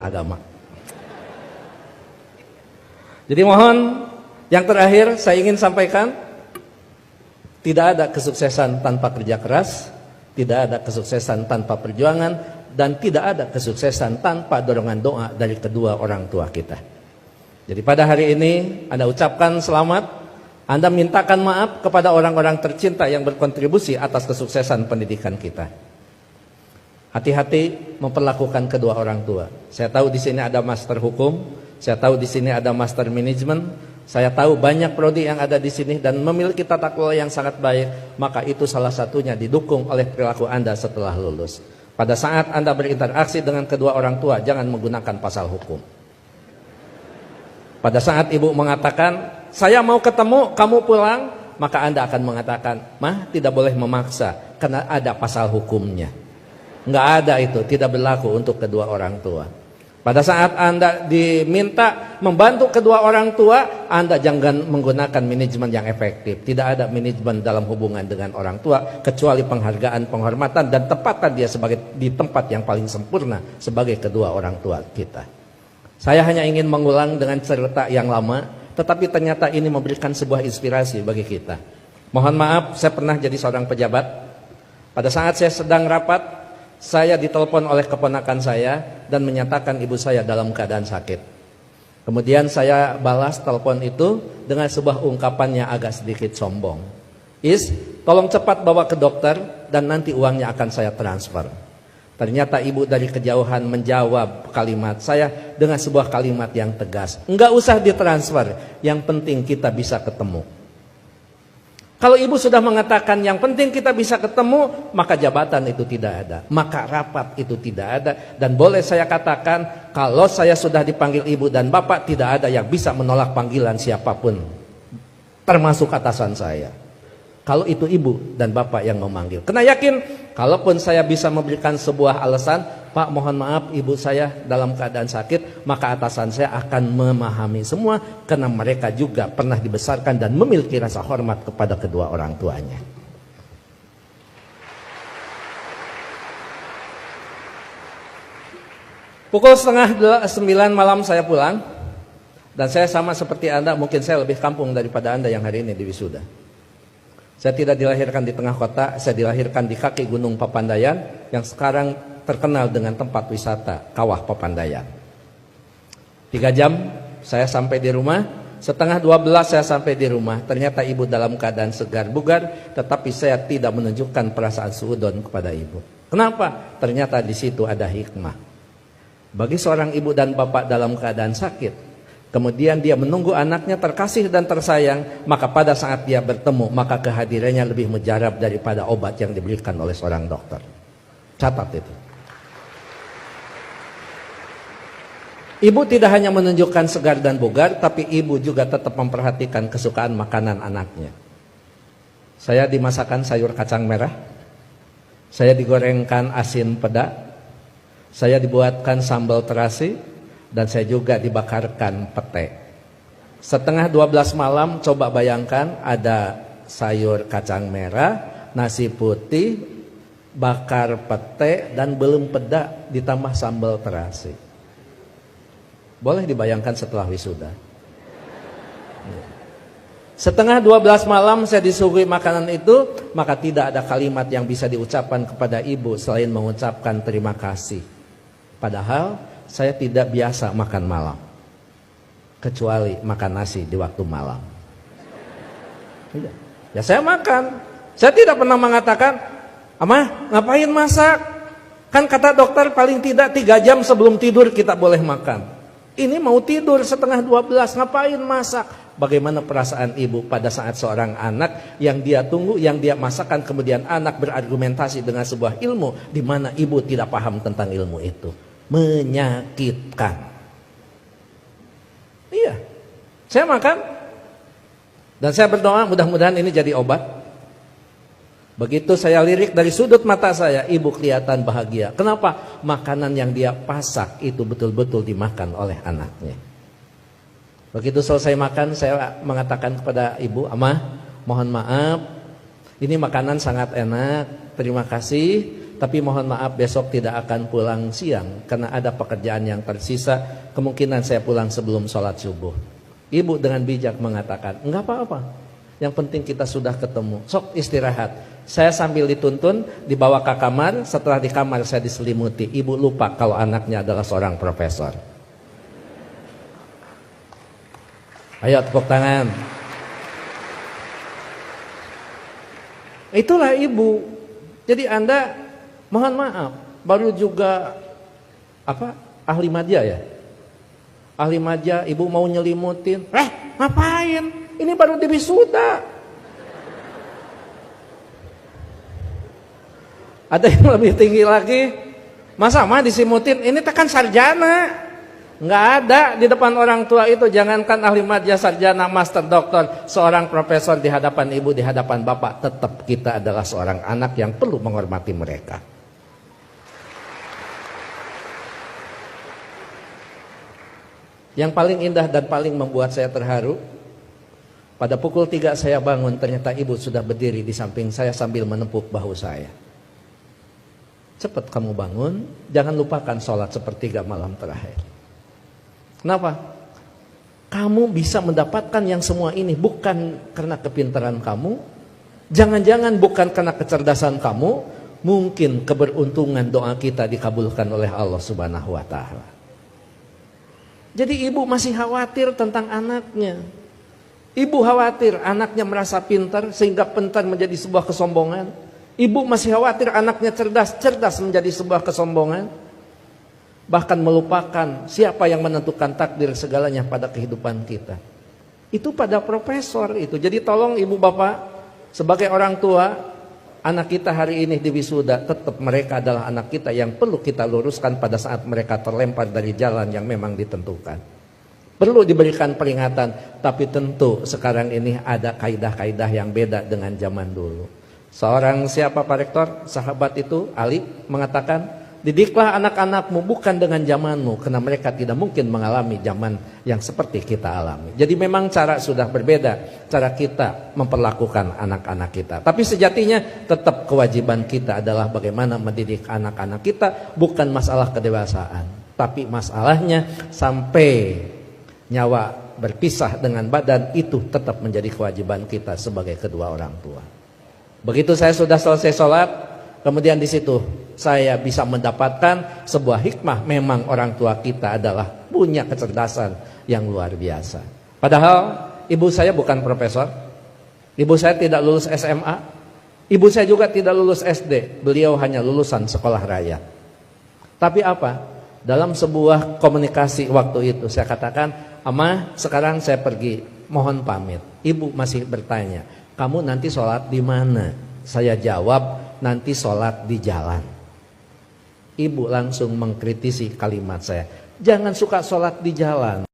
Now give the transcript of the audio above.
agama. Jadi mohon, yang terakhir saya ingin sampaikan, tidak ada kesuksesan tanpa kerja keras, tidak ada kesuksesan tanpa perjuangan, dan tidak ada kesuksesan tanpa dorongan doa dari kedua orang tua kita. Jadi pada hari ini Anda ucapkan selamat, Anda mintakan maaf kepada orang-orang tercinta yang berkontribusi atas kesuksesan pendidikan kita. Hati-hati memperlakukan kedua orang tua. Saya tahu di sini ada master hukum, saya tahu di sini ada master manajemen, saya tahu banyak prodi yang ada di sini dan memiliki tata kelola yang sangat baik, maka itu salah satunya didukung oleh perilaku Anda setelah lulus. Pada saat Anda berinteraksi dengan kedua orang tua, jangan menggunakan pasal hukum. Pada saat ibu mengatakan, saya mau ketemu, kamu pulang, maka Anda akan mengatakan, mah tidak boleh memaksa, karena ada pasal hukumnya. Enggak ada itu, tidak berlaku untuk kedua orang tua. Pada saat Anda diminta membantu kedua orang tua, Anda jangan menggunakan manajemen yang efektif. Tidak ada manajemen dalam hubungan dengan orang tua, kecuali penghargaan, penghormatan, dan tempatkan dia sebagai di tempat yang paling sempurna sebagai kedua orang tua kita. Saya hanya ingin mengulang dengan cerita yang lama, tetapi ternyata ini memberikan sebuah inspirasi bagi kita. Mohon maaf, saya pernah jadi seorang pejabat. Pada saat saya sedang rapat, saya ditelepon oleh keponakan saya dan menyatakan ibu saya dalam keadaan sakit. Kemudian saya balas telepon itu dengan sebuah ungkapan yang agak sedikit sombong. Tolong cepat bawa ke dokter dan nanti uangnya akan saya transfer. Ternyata ibu dari kejauhan menjawab kalimat saya dengan sebuah kalimat yang tegas. Enggak usah ditransfer, yang penting kita bisa ketemu. Kalau ibu sudah mengatakan yang penting kita bisa ketemu, maka jabatan itu tidak ada, maka rapat itu tidak ada. Dan boleh saya katakan, kalau saya sudah dipanggil ibu dan bapak, tidak ada yang bisa menolak panggilan siapapun, termasuk atasan saya. Kalau itu ibu dan bapak yang memanggil, kena yakin, kalaupun saya bisa memberikan sebuah alasan, Pak mohon maaf ibu saya dalam keadaan sakit, maka atasan saya akan memahami semua, karena mereka juga pernah dibesarkan dan memiliki rasa hormat kepada kedua orang tuanya. Pukul 8:30 malam saya pulang, dan saya sama seperti Anda, mungkin saya lebih kampung daripada Anda yang hari ini di wisuda. Saya tidak dilahirkan di tengah kota, saya dilahirkan di kaki Gunung Papandayan yang sekarang terkenal dengan tempat wisata Kawah Papandayan. 3 jam saya sampai di rumah, 11:30 saya sampai di rumah. Ternyata ibu dalam keadaan segar bugar, tetapi saya tidak menunjukkan perasaan suudon kepada ibu. Kenapa? Ternyata di situ ada hikmah. Bagi seorang ibu dan bapak dalam keadaan sakit, kemudian dia menunggu anaknya terkasih dan tersayang, maka pada saat dia bertemu, maka kehadirannya lebih mujarab daripada obat yang diberikan oleh seorang dokter. Catat itu. Ibu tidak hanya menunjukkan segar dan bugar, tapi ibu juga tetap memperhatikan kesukaan makanan anaknya. Saya dimasakan sayur kacang merah, saya digorengkan asin peda, saya dibuatkan sambal terasi, dan saya juga dibakarkan pete. 11:30 malam, coba bayangkan ada sayur kacang merah, nasi putih, bakar pete, dan belum peda ditambah sambal terasi. Boleh dibayangkan setelah wisuda. 11:30 malam saya disuguhi makanan itu, maka tidak ada kalimat yang bisa diucapkan kepada ibu selain mengucapkan terima kasih. Padahal saya tidak biasa makan malam, kecuali makan nasi di waktu malam. Ya saya makan. Saya tidak pernah mengatakan, Amah ngapain masak? Kan kata dokter paling tidak 3 jam sebelum tidur kita boleh makan. Ini mau tidur 11:30, ngapain masak? Bagaimana perasaan ibu pada saat seorang anak yang dia tunggu, yang dia masakan, kemudian anak berargumentasi dengan sebuah ilmu di mana ibu tidak paham tentang ilmu itu. Menyakitkan. Iya, saya makan dan saya berdoa mudah-mudahan ini jadi obat. Begitu saya lirik dari sudut mata saya, ibu kelihatan bahagia. Kenapa? Makanan yang dia pasak itu betul-betul dimakan oleh anaknya. Begitu selesai makan, saya mengatakan kepada ibu, Amah mohon maaf, ini makanan sangat enak, terima kasih. tapi mohon maaf besok tidak akan pulang siang karena ada pekerjaan yang tersisa. Kemungkinan saya pulang sebelum sholat subuh. Ibu dengan bijak mengatakan, enggak apa-apa. Yang penting kita sudah ketemu. Sok istirahat. Saya sambil dituntun dibawa ke kamar. Setelah di kamar saya diselimuti. Ibu lupa kalau anaknya adalah seorang profesor. Ayo tepuk tangan. Itulah ibu. Jadi Anda mohon maaf baru juga ahli madya ya. Ahli madya ibu mau nyelimutin. Ngapain? Ini baru di wisuda. Ada yang lebih tinggi lagi. Masa mah disimutin? Ini tekan sarjana. Nggak ada di depan orang tua itu. Jangankan ahli madya, sarjana, master, doktor, seorang profesor di hadapan ibu, di hadapan bapak, tetap kita adalah seorang anak yang perlu menghormati mereka. Yang paling indah dan paling membuat saya terharu, pada pukul 3 saya bangun, ternyata ibu sudah berdiri di samping saya sambil menepuk bahu saya. Cepat kamu bangun, jangan lupakan sholat sepertiga malam terakhir. Kenapa? Kamu bisa mendapatkan yang semua ini bukan karena kepintaran kamu, jangan-jangan bukan karena kecerdasan kamu, mungkin keberuntungan doa kita dikabulkan oleh Allah Subhanahu wa Ta'ala. Jadi ibu masih khawatir tentang anaknya. Ibu khawatir anaknya merasa pintar sehingga pintar menjadi sebuah kesombongan. Ibu masih khawatir anaknya cerdas, cerdas menjadi sebuah kesombongan. Bahkan melupakan siapa yang menentukan takdir segalanya pada kehidupan kita. Itu pada profesor itu. Jadi tolong ibu bapak, sebagai orang tua, anak kita hari ini di wisuda, tetap mereka adalah anak kita yang perlu kita luruskan pada saat mereka terlempar dari jalan yang memang ditentukan. Perlu diberikan peringatan, tapi tentu sekarang ini ada kaidah-kaidah yang beda dengan zaman dulu. Seorang siapa Pak Rektor, sahabat itu, Ali, mengatakan, didiklah anak-anakmu bukan dengan zamanmu, karena mereka tidak mungkin mengalami zaman yang seperti kita alami. Jadi memang cara sudah berbeda, cara kita memperlakukan anak-anak kita. Tapi sejatinya tetap kewajiban kita adalah bagaimana mendidik anak-anak kita, bukan masalah kedewasaan. Tapi masalahnya sampai nyawa berpisah dengan badan, itu tetap menjadi kewajiban kita sebagai kedua orang tua. Begitu saya sudah selesai sholat, kemudian di situ saya bisa mendapatkan sebuah hikmah. Memang orang tua kita adalah punya kecerdasan yang luar biasa. Padahal ibu saya bukan profesor, ibu saya tidak lulus SMA, ibu saya juga tidak lulus SD. Beliau hanya lulusan sekolah raya. Tapi apa? Dalam sebuah komunikasi waktu itu saya katakan, "Ama, sekarang saya pergi, mohon pamit." Ibu masih bertanya, "Kamu nanti sholat di mana?" Saya jawab, "Nanti sholat di jalan." Ibu langsung mengkritisi kalimat saya, "Jangan suka sholat di jalan."